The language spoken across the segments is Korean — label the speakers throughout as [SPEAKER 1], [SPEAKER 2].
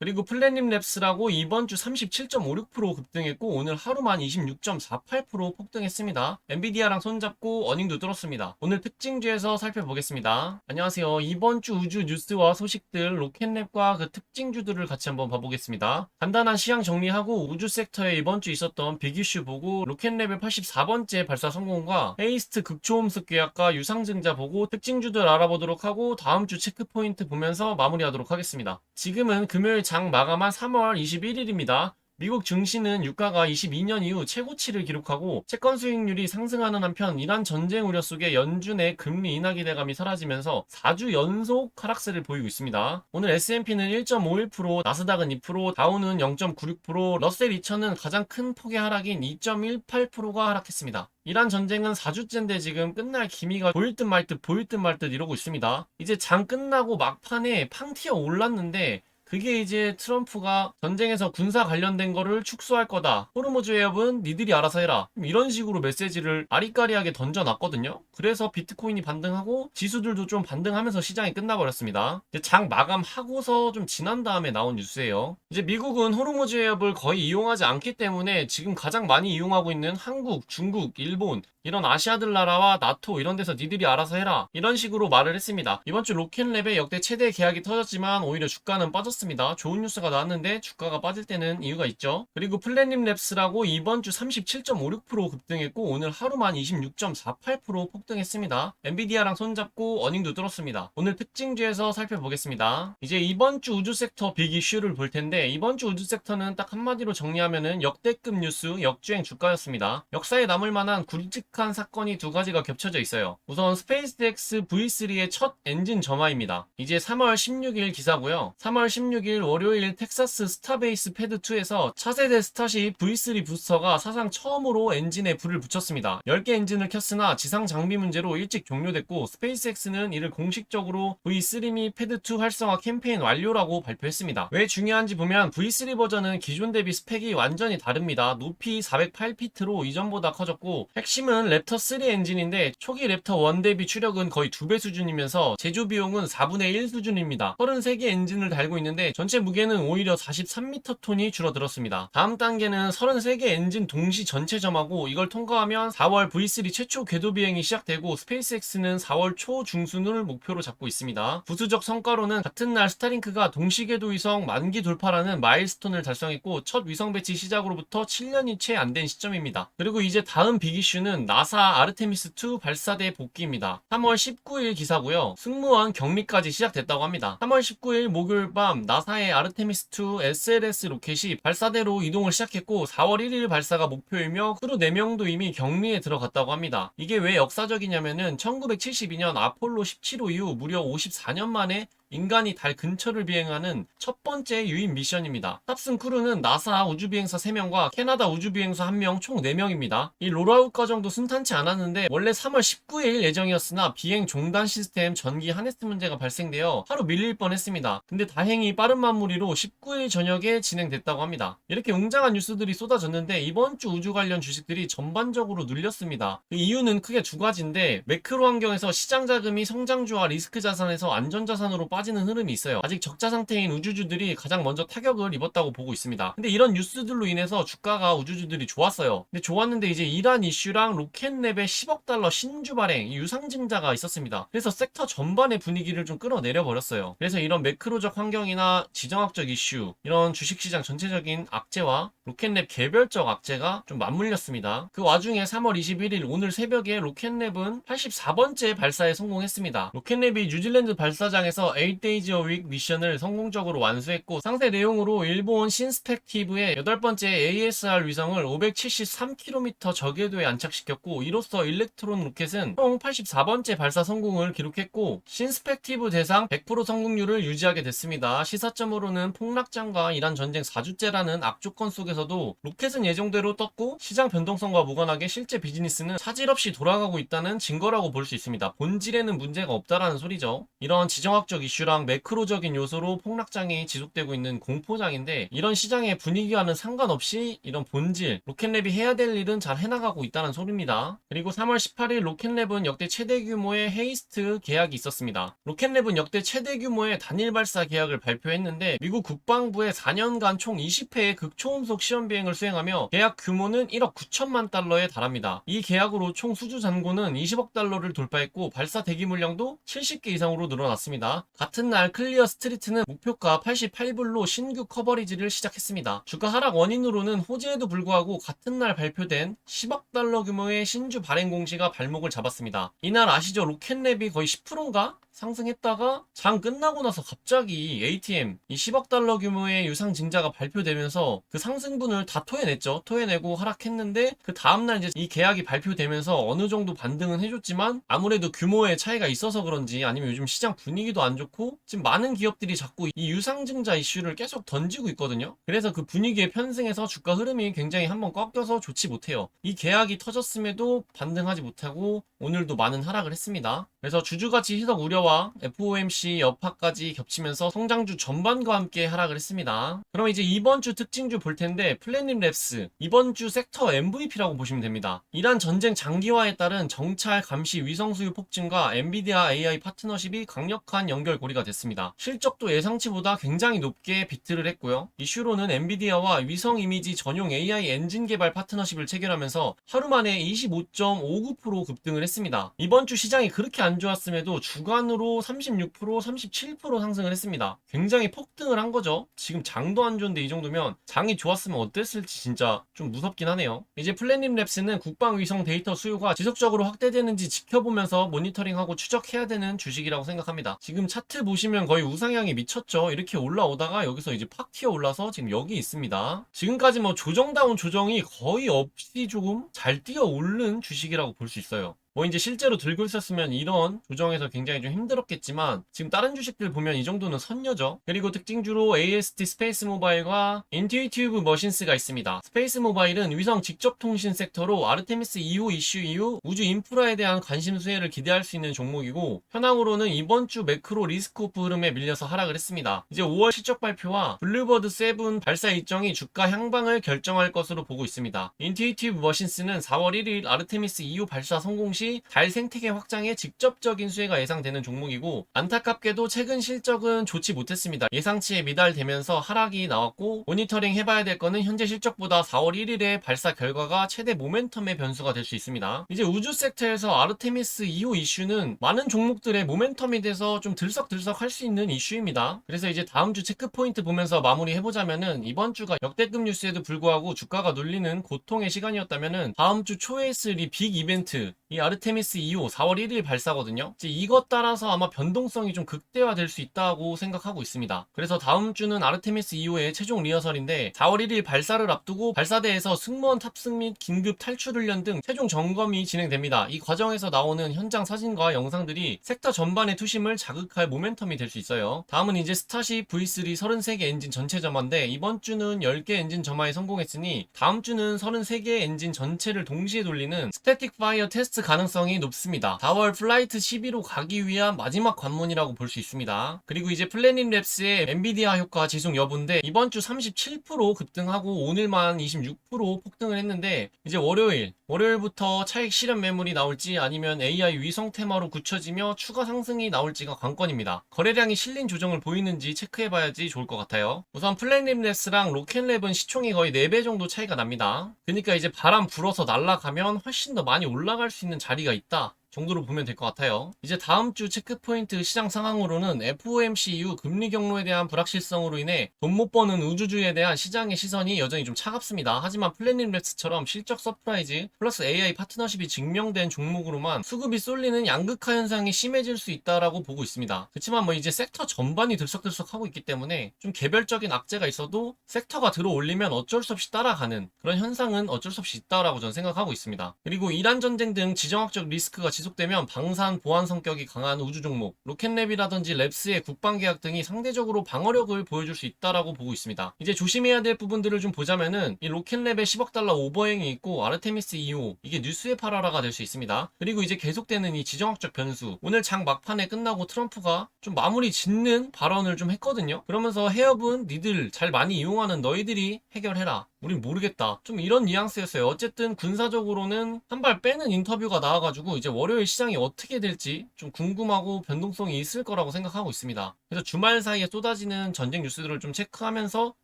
[SPEAKER 1] 그리고 플래닛 랩스라고 이번 주 37.56% 급등했고 오늘 하루만 26.48% 폭등했습니다. 엔비디아랑 손잡고 어닝도 뚫었습니다. 오늘 특징주에서 살펴보겠습니다. 안녕하세요. 이번 주 우주 뉴스와 소식들 로켓랩과 그 특징주들을 같이 한번 봐보겠습니다. 간단한 시향 정리하고 우주 섹터에 이번 주 있었던 빅 이슈 보고 로켓랩의 84번째 발사 성공과 헤이스트 극초음속 계약과 유상증자 보고 특징주들 알아보도록 하고 다음 주 체크포인트 보면서 마무리하도록 하겠습니다. 지금은 금요일 장 마감한 3월 21일입니다. 미국 증시는 유가가 22년 이후 최고치를 기록하고 채권 수익률이 상승하는 한편 이란 전쟁 우려 속에 연준의 금리 인하 기대감이 사라지면서 4주 연속 하락세를 보이고 있습니다. 오늘 S&P는 1.51%, 나스닥은 2%, 다우는 0.96%, 러셀 2000은 가장 큰 폭의 하락인 2.18%가 하락했습니다. 이란 전쟁은 4주째인데 지금 끝날 기미가 보일 듯 말 듯 보일 듯 말 듯 이러고 있습니다. 이제 장 끝나고 막판에 팡 튀어 올랐는데 그게 이제 트럼프가 전쟁에서 군사 관련된 거를 축소할 거다. 호르무즈 해협은 니들이 알아서 해라. 이런 식으로 메시지를 아리까리하게 던져놨거든요. 그래서 비트코인이 반등하고 지수들도 좀 반등하면서 시장이 끝나버렸습니다. 이제 장 마감하고서 좀 지난 다음에 나온 뉴스예요. 이제 미국은 호르무즈 해협을 거의 이용하지 않기 때문에 지금 가장 많이 이용하고 있는 한국, 중국, 일본 이런 아시아들 나라와 나토 이런 데서 니들이 알아서 해라 이런 식으로 말을 했습니다. 이번 주 로켓랩에 역대 최대 계약이 터졌지만 오히려 주가는 빠졌습니다. 좋은 뉴스가 나왔는데 주가가 빠질 때는 이유가 있죠. 그리고 플래닛 랩스라고 이번 주 37.56% 급등했고 오늘 하루만 26.48% 폭등했습니다. 엔비디아랑 손잡고 어닝도 뚫었습니다. 오늘 특징주에서 살펴보겠습니다. 이제 이번 주 우주 섹터 빅 이슈를 볼 텐데 이번 주 우주 섹터는 딱 한마디로 정리하면은 역대급 뉴스 역주행 주가였습니다. 역사에 남을 만한 굵직한 사건이 두 가지가 겹쳐져 있어요. 우선 스페이스X V3의 첫 엔진 점화입니다. 이제 3월 16일 기사고요. 3월 16일 월요일 텍사스 스타베이스 패드2에서 차세대 스타쉽 V3 부스터가 사상 처음으로 엔진에 불을 붙였습니다. 10개 엔진을 켰으나 지상 장비 문제로 일찍 종료됐고 스페이스X는 이를 공식적으로 V3 및 패드2 활성화 캠페인 완료라고 발표했습니다. 왜 중요한지 보면 V3 버전은 기존 대비 스펙이 완전히 다릅니다. 높이 408피트로 이전보다 커졌고 핵심은 랩터 3 엔진인데 초기 랩터 1 대비 추력은 거의 2배 수준이면서 제조 비용은 4분의 1 수준입니다. 33개 엔진을 달고 있는데 전체 무게는 오히려 43m톤이 줄어들었습니다. 다음 단계는 33개 엔진 동시 전체 점하고 이걸 통과하면 4월 V3 최초 궤도 비행이 시작되고 스페이스X는 4월 초 중순을 목표로 잡고 있습니다. 부수적 성과로는 같은 날 스타링크가 동시 궤도 위성 만기 돌파라는 마일스톤을 달성했고 첫 위성 배치 시작으로부터 7년이 채 안 된 시점입니다. 그리고 이제 다음 빅 이슈는 나사 아르테미스2 발사대 복귀입니다. 3월 19일 기사고요. 승무원 격리까지 시작됐다고 합니다. 3월 19일 목요일 밤 나사의 아르테미스2 SLS 로켓이 발사대로 이동을 시작했고 4월 1일 발사가 목표이며 크루 4명도 이미 격리에 들어갔다고 합니다. 이게 왜 역사적이냐면은 1972년 아폴로 17호 이후 무려 54년 만에 인간이 달 근처를 비행하는 첫 번째 유인 미션입니다. 탑승 크루는 나사 우주비행사 3명과 캐나다 우주비행사 1명 총 4명입니다. 이 롤아웃 과정도 순탄치 않았는데 원래 3월 19일 예정이었으나 비행 종단 시스템 전기 하네스 문제가 발생되어 하루 밀릴 뻔했습니다. 근데 다행히 빠른 마무리로 19일 저녁에 진행됐다고 합니다. 이렇게 웅장한 뉴스들이 쏟아졌는데 이번 주 우주 관련 주식들이 전반적으로 눌렸습니다. 그 이유는 크게 두 가지인데 매크로 환경에서 시장 자금이 성장주와 리스크 자산에서 안전 자산으로 빠지는 흐름이 있어요. 아직 적자 상태인 우주주들이 가장 먼저 타격을 입었다고 보고 있습니다. 근데 이런 뉴스들로 인해서 주가가 우주주들이 좋았어요. 근데 좋았는데 이제 이란 이슈랑 로켓랩의 10억 달러 신주 발행 유상증자가 있었습니다. 그래서 섹터 전반의 분위기를 좀 끌어내려 버렸어요. 그래서 이런 매크로적 환경이나 지정학적 이슈 이런 주식시장 전체적인 악재와 로켓랩 개별적 악재가 좀 맞물렸습니다. 그 와중에 3월 21일 오늘 새벽에 로켓랩은 84번째 발사에 성공했습니다. 로켓랩이 뉴질랜드 발사장에서 8days a week 미션을 성공적으로 완수했고 상세 내용으로 일본 신스펙티브의 8번째 ASR 위성을 573km 저궤도에 안착시켰고 이로써 일렉트론 로켓은 총 84번째 발사 성공을 기록했고 신스펙티브 대상 100% 성공률을 유지하게 됐습니다. 시사점으로는 폭락장과 이란 전쟁 4주째라는 악조건 속에서도 로켓은 예정대로 떴고 시장 변동성과 무관하게 실제 비즈니스는 차질 없이 돌아가고 있다는 증거라고 볼 수 있습니다. 본질에는 문제가 없다라는 소리죠. 이런 지정학적 이슈랑 매크로적인 요소로 폭락장이 지속되고 있는 공포장인데, 이런 시장의 분위기와는 상관없이 이런 본질, 로켓랩이 해야 될 일은 잘 해나가고 있다는 소리입니다. 그리고 3월 18일 로켓랩은 역대 최대 규모의 헤이스트 계약이 있었습니다. 로켓랩은 역대 최대 규모의 단일 발사 계약을 발표했는데, 미국 국방부의 4년간 총 20회의 극초음속 시험 비행을 수행하며 계약 규모는 1억 9천만 달러에 달합니다. 이 계약으로 총 수주 잔고는 20억 달러를 돌파했고, 발사 대기 물량도 70개 이상으로 늘어났습니다. 같은 날 클리어 스트리트는 목표가 88불로 신규 커버리지를 시작했습니다. 주가 하락 원인으로는 호재에도 불구하고 같은 날 발표된 10억 달러 규모의 신주 발행 공시가 발목을 잡았습니다. 이날 아시죠? 로켓랩이 거의 10%인가? 상승했다가 장 끝나고 나서 갑자기 ATM 이 10억 달러 규모의 유상 증자가 발표되면서 그 상승분을 다 토해냈죠. 토해내고 하락했는데, 그 다음날 이제 이 계약이 발표되면서 어느 정도 반등은 해줬지만, 아무래도 규모의 차이가 있어서 그런지, 아니면 요즘 시장 분위기도 안 좋고 지금 많은 기업들이 자꾸 이 유상 증자 이슈를 계속 던지고 있거든요. 그래서 그 분위기에 편승해서 주가 흐름이 굉장히 한번 꺾여서 좋지 못해요. 이 계약이 터졌음에도 반등하지 못하고 오늘도 많은 하락을 했습니다. 그래서 주주가치 희석 우려와 FOMC 여파까지 겹치면서 성장주 전반과 함께 하락을 했습니다. 그럼 이제 이번 주 특징주 볼 텐데, 플래닛랩스 이번 주 섹터 MVP라고 보시면 됩니다. 이란 전쟁 장기화에 따른 정찰 감시 위성 수요 폭증과 엔비디아 AI 파트너십이 강력한 연결고리가 됐습니다. 실적도 예상치보다 굉장히 높게 비트를 했고요. 이슈로는 엔비디아와 위성 이미지 전용 AI 엔진 개발 파트너십을 체결하면서 하루 만에 25.59% 급등을 했습니다. 이번 주 시장이 그렇게 안 좋았음에도 주간으로 36%, 37% 상승을 했습니다. 굉장히 폭등을 한 거죠. 지금 장도 안 좋은데 이 정도면, 장이 좋았으면 어땠을지 진짜 좀 무섭긴 하네요. 이제 플래닛랩스는 국방위성 데이터 수요가 지속적으로 확대되는지 지켜보면서 모니터링하고 추적해야 되는 주식이라고 생각합니다. 지금 차트 보시면 거의 우상향이 미쳤죠. 이렇게 올라오다가 여기서 이제 팍 튀어 올라서 지금 여기 있습니다. 지금까지 뭐 조정다운 조정이 거의 없이 조금 잘 뛰어 오른 주식이라고 볼 수 있어요. 뭐 이제 실제로 들고 있었으면 이런 조정에서 굉장히 좀 힘들었겠지만, 지금 다른 주식들 보면 이 정도는 선녀죠. 그리고 특징주로 AST 스페이스 모바일과 인투이티브 머신스가 있습니다. 스페이스 모바일은 위성 직접 통신 섹터로 아르테미스 2호 이슈 이후 우주 인프라에 대한 관심 수혜를 기대할 수 있는 종목이고, 현황으로는 이번 주 매크로 리스크 오프 흐름에 밀려서 하락을 했습니다. 이제 5월 실적 발표와 블루버드 7 발사 일정이 주가 향방을 결정할 것으로 보고 있습니다. 인투이티브 머신스는 4월 1일 아르테미스 2호 발사 성공 시 달 생태계 확장에 직접적인 수혜가 예상되는 종목이고, 안타깝게도 최근 실적은 좋지 못했습니다. 예상치에 미달되면서 하락이 나왔고, 모니터링 해봐야 될 거는 현재 실적보다 4월 1일의 발사 결과가 최대 모멘텀의 변수가 될 수 있습니다. 이제 우주 섹터에서 아르테미스 2호 이슈는 많은 종목들의 모멘텀이 돼서 좀 들썩들썩 할 수 있는 이슈입니다. 그래서 이제 다음 주 체크포인트 보면서 마무리 해보자면은, 이번 주가 역대급 뉴스에도 불구하고 주가가 눌리는 고통의 시간이었다면은, 다음 주 초에 있을 이 빅 이벤트, 이 아르테미스 2호 4월 1일 발사거든요. 이제 이것 따라서 아마 변동성이 좀 극대화될 수 있다고 생각하고 있습니다. 그래서 다음 주는 아르테미스 2호의 최종 리허설인데, 4월 1일 발사를 앞두고 발사대에서 승무원 탑승 및 긴급 탈출 훈련 등 최종 점검이 진행됩니다. 이 과정에서 나오는 현장 사진과 영상들이 섹터 전반의 투심을 자극할 모멘텀이 될 수 있어요. 다음은 이제 스타쉽 V3 33개 엔진 전체 점화인데, 이번 주는 10개 엔진 점화에 성공했으니 다음 주는 33개 엔진 전체를 동시에 돌리는 스태틱 파이어 테스트 가능성이 높습니다. 4월 플라이트 12로 가기 위한 마지막 관문이라고 볼 수 있습니다. 그리고 이제 플래닛랩스의 엔비디아 효과 지속 여부인데, 이번 주 37% 급등하고 오늘만 26% 폭등을 했는데, 이제 월요일부터 차익 실현 매물이 나올지 아니면 AI 위성 테마로 굳혀지며 추가 상승이 나올지가 관건입니다. 거래량이 실린 조정을 보이는지 체크해봐야지 좋을 것 같아요. 우선 플래닛랩스랑 로켓랩은 시총이 거의 4배 정도 차이가 납니다. 그러니까 이제 바람 불어서 날아가면 훨씬 더 많이 올라갈 수 있는 자리가 있다 정도로 보면 될 것 같아요. 이제 다음 주 체크포인트 시장 상황으로는 FOMC 이후 금리 경로에 대한 불확실성으로 인해 돈 못 버는 우주주에 대한 시장의 시선이 여전히 좀 차갑습니다. 하지만 플래닛랩스처럼 실적 서프라이즈 플러스 AI 파트너십이 증명된 종목으로만 수급이 쏠리는 양극화 현상이 심해질 수 있다라고 보고 있습니다. 그렇지만 뭐 이제 섹터 전반이 들썩들썩하고 있기 때문에 좀 개별적인 악재가 있어도 섹터가 들어올리면 어쩔 수 없이 따라가는 그런 현상은 어쩔 수 없이 있다라고 저는 생각하고 있습니다. 그리고 이란 전쟁 등 지정학적 리스크가 지속되면 방산 보안 성격이 강한 우주 종목 로켓랩이라든지 랩스의 국방 계약 등이 상대적으로 방어력을 보여줄 수 있다라고 보고 있습니다. 이제 조심해야 될 부분들을 좀 보자면은 이 로켓랩에 10억 달러 오버행이 있고 아르테미스 2호 이게 뉴스의 팔아라가 될 수 있습니다. 그리고 이제 계속되는 이 지정학적 변수 오늘 장 막판에 끝나고 트럼프가 좀 마무리 짓는 발언을 좀 했거든요. 그러면서 해협은 니들 잘 많이 이용하는 너희들이 해결해라. 우린 모르겠다. 좀 이런 뉘앙스였어요. 어쨌든 군사적으로는 한 발 빼는 인터뷰가 나와가지고 이제 월요일 시장이 어떻게 될지 좀 궁금하고 변동성이 있을 거라고 생각하고 있습니다. 그래서 주말 사이에 쏟아지는 전쟁 뉴스들을 좀 체크하면서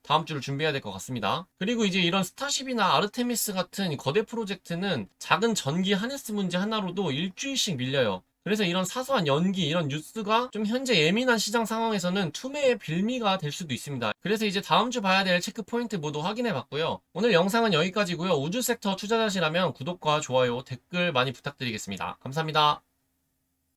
[SPEAKER 1] 다음 주를 준비해야 될 것 같습니다. 그리고 이제 이런 스타쉽이나 아르테미스 같은 거대 프로젝트는 작은 전기 하네스 문제 하나로도 일주일씩 밀려요. 그래서 이런 사소한 연기, 이런 뉴스가 좀 현재 예민한 시장 상황에서는 투매의 빌미가 될 수도 있습니다. 그래서 이제 다음 주 봐야 될 체크 포인트 모두 확인해 봤고요. 오늘 영상은 여기까지고요. 우주 섹터 투자자시라면 구독과 좋아요, 댓글 많이 부탁드리겠습니다. 감사합니다.